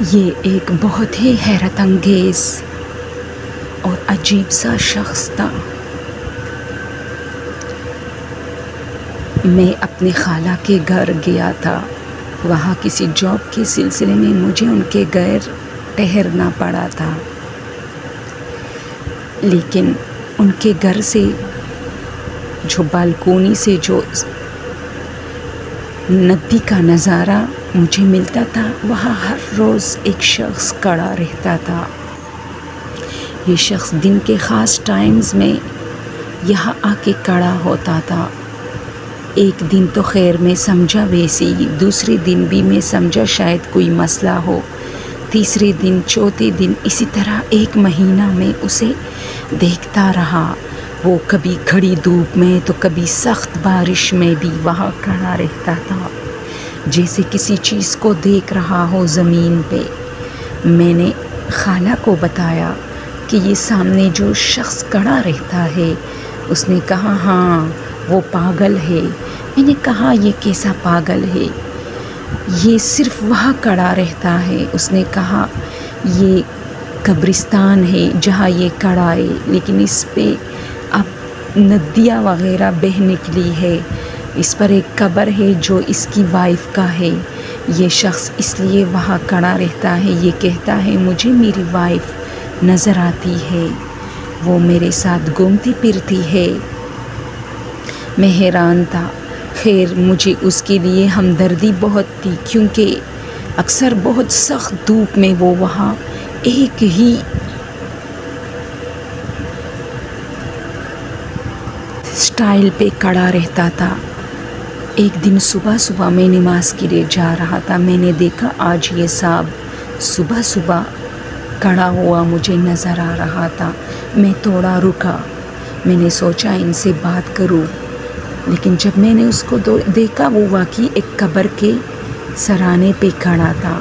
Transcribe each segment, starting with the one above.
یہ ایک بہت ہی حیرت انگیز اور عجیب سا شخص تھا۔ میں اپنی خالہ کے گھر گیا تھا۔ وہاں کسی جاب کے سلسلے میں مجھے ان کے گھر ٹھہرنا پڑا تھا، لیکن ان کے گھر سے جو بالکونی سے جو ندی کا نظارہ مجھے ملتا تھا، وہاں ہر روز ایک شخص کھڑا رہتا تھا۔ یہ شخص دن کے خاص ٹائمز میں یہاں آ کے کھڑا ہوتا تھا۔ ایک دن تو خیر میں سمجھا ویسی ہی، دوسرے دن بھی میں سمجھا شاید کوئی مسئلہ ہو، تیسرے دن، چوتھے دن، اسی طرح ایک مہینہ میں اسے دیکھتا رہا۔ وہ کبھی کھڑی دھوپ میں تو کبھی سخت بارش میں بھی وہاں کھڑا رہتا تھا، جیسے کسی چیز کو دیکھ رہا ہو زمین پہ۔ میں نے خالہ کو بتایا کہ یہ سامنے جو شخص کھڑا رہتا ہے۔ اس نے کہا ہاں وہ پاگل ہے۔ میں نے کہا یہ کیسا پاگل ہے؟ یہ صرف وہاں کھڑا رہتا ہے۔ اس نے کہا یہ قبرستان ہے جہاں یہ کھڑا ہے، لیکن اس پہ اب ندیاں وغیرہ بہہ نکلی ہے۔ اس پر ایک قبر ہے جو اس کی وائف کا ہے۔ یہ شخص اس لیے وہاں کھڑا رہتا ہے، یہ کہتا ہے مجھے میری وائف نظر آتی ہے، وہ میرے ساتھ گھومتی پھرتی ہے۔ میں حیران تھا۔ خیر مجھے اس کے لیے ہمدردی بہت تھی، کیونکہ اکثر بہت سخت دھوپ میں وہ وہاں ایک ہی سٹائل پہ کھڑا رہتا تھا۔ ایک دن صبح میں نماز کے لیے جا رہا تھا۔ میں نے دیکھا آج یہ صاحب صبح کھڑا ہوا مجھے نظر آ رہا تھا۔ میں تھوڑا رکا، میں نے سوچا ان سے بات کروں، لیکن جب میں نے اس کو دیکھا وہ واقعی ایک قبر کے سرانے پہ کھڑا تھا۔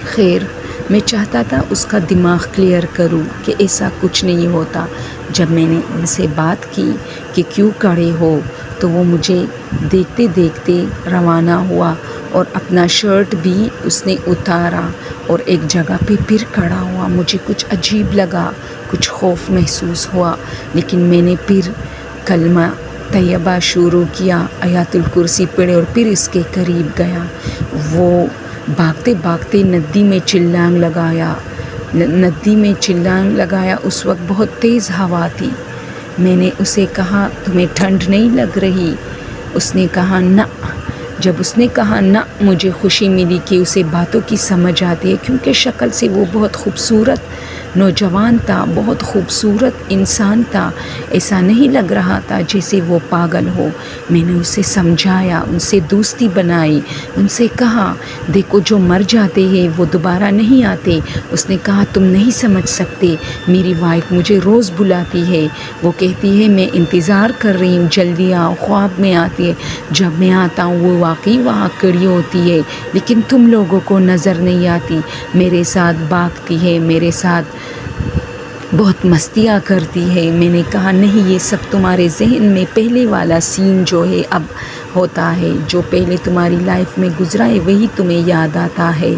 خیر میں چاہتا تھا اس کا دماغ کلیئر کروں کہ ایسا کچھ نہیں ہوتا۔ جب میں نے ان سے بات کی کہ کیوں کھڑے ہو، تو وہ مجھے دیکھتے دیکھتے روانہ ہوا، اور اپنا شرٹ بھی اس نے اتارا اور ایک جگہ پہ پھر کھڑا ہوا۔ مجھے کچھ عجیب لگا، کچھ خوف محسوس ہوا، لیکن میں نے پھر کلمہ طیبہ شروع کیا، آیت الکرسی پڑھے اور پھر اس کے قریب گیا۔ وہ بھاگتے بھاگتے ندی میں چھلانگ لگایا۔ اس وقت بہت تیز ہوا تھی۔ میں نے اسے کہا تمہیں ٹھنڈ نہیں لگ رہی؟ اس نے کہا نہ۔ جب اس نے کہا نہ، مجھے خوشی ملی کہ اسے باتوں کی سمجھ آتی ہے، کیونکہ شکل سے وہ بہت خوبصورت نوجوان تھا، بہت خوبصورت انسان تھا۔ ایسا نہیں لگ رہا تھا جیسے وہ پاگل ہو۔ میں نے اسے سمجھایا، ان سے دوستی بنائی، ان سے کہا دیکھو جو مر جاتے ہیں وہ دوبارہ نہیں آتے۔ اس نے کہا تم نہیں سمجھ سکتے، میری وائف مجھے روز بلاتی ہے، وہ کہتی ہے میں انتظار کر رہی ہوں، جلدی آؤ، خواب میں آتی ہے۔ جب میں آتا ہوں وہ واقعی وہاں کھڑی ہوتی ہے، لیکن تم لوگوں کو نظر نہیں آتی، میرے ساتھ بھاگتی ہے، میرے ساتھ بہت مستیاں کرتی ہے۔ میں نے کہا نہیں، یہ سب تمہارے ذہن میں پہلے والا سین جو ہے اب ہوتا ہے، جو پہلے تمہاری لائف میں گزرا ہے وہی تمہیں یاد آتا ہے،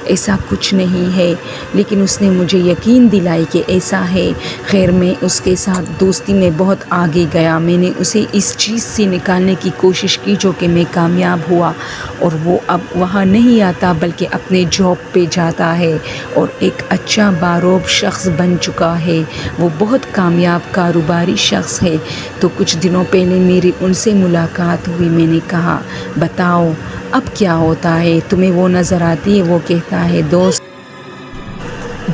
ایسا کچھ نہیں ہے۔ لیکن اس نے مجھے یقین دلائی کہ ایسا ہے۔ خیر میں اس کے ساتھ دوستی میں بہت آگے گیا۔ میں نے اسے اس چیز سے نکالنے کی کوشش کی جو کہ میں کامیاب ہوا، اور وہ اب وہاں نہیں آتا بلکہ اپنے جاب پہ جاتا ہے اور ایک اچھا باروب شخص بن چکا ہے۔ وہ بہت کامیاب کاروباری شخص ہے۔ تو کچھ دنوں پہلے میری ان سے ملاقات ہوئی۔ میں نے کہا بتاؤ اب کیا ہوتا ہے، تمہیں وہ نظر آتی ہے؟ وہ کہتا ہے دوست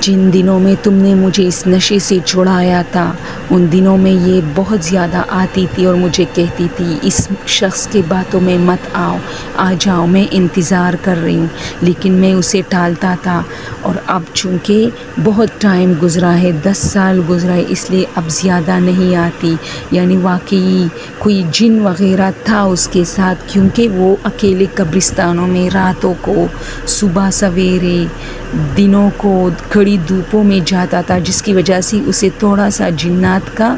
جن دنوں میں تم نے مجھے اس نشے سے چھڑایا تھا، ان دنوں میں یہ بہت زیادہ آتی تھی اور مجھے کہتی تھی اس شخص کی باتوں میں مت آؤ، آ جاؤ، میں انتظار کر رہی ہوں، لیکن میں اسے ٹالتا تھا۔ اور اب چونکہ بہت ٹائم گزرا ہے، 10 سال گزرا ہے، اس لیے اب زیادہ نہیں آتی۔ یعنی واقعی کوئی جن وغیرہ تھا اس کے ساتھ، کیونکہ وہ اکیلے قبرستانوں میں راتوں کو، صبح سویرے، دنوں کو کھڑی دھوپوں میں جاتا تھا، جس کی وجہ سے اسے تھوڑا سا جنات کا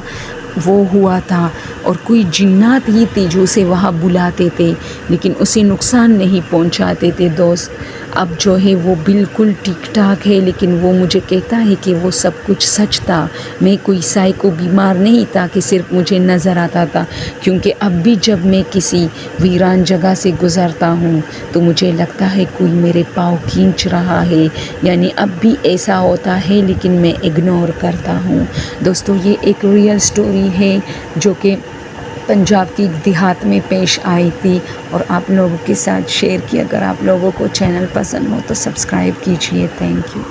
وہ ہوا تھا، اور کوئی جنات ہی تھے جو اسے وہاں بلاتے تھے، لیکن اسے نقصان نہیں پہنچاتے تھے دوست۔ اب جو ہے وہ بالکل ٹھیک ٹھاک ہے، لیکن وہ مجھے کہتا ہے کہ وہ سب کچھ سچ تھا، میں کوئی سائیکو بیمار نہیں تھا کہ صرف مجھے نظر آتا تھا، کیونکہ اب بھی جب میں کسی ویران جگہ سے گزرتا ہوں تو مجھے لگتا ہے کوئی میرے پاؤں کھینچ رہا ہے، یعنی اب بھی ایسا ہوتا ہے لیکن میں اگنور کرتا ہوں۔ دوستو یہ ایک ریئل سٹوری ہے جو کہ پنجاب کی دیہات میں پیش آئی تھی اور آپ لوگوں کے ساتھ شیئر کی۔ اگر آپ لوگوں کو چینل پسند ہو تو سبسکرائب کیجئے۔ Thank you.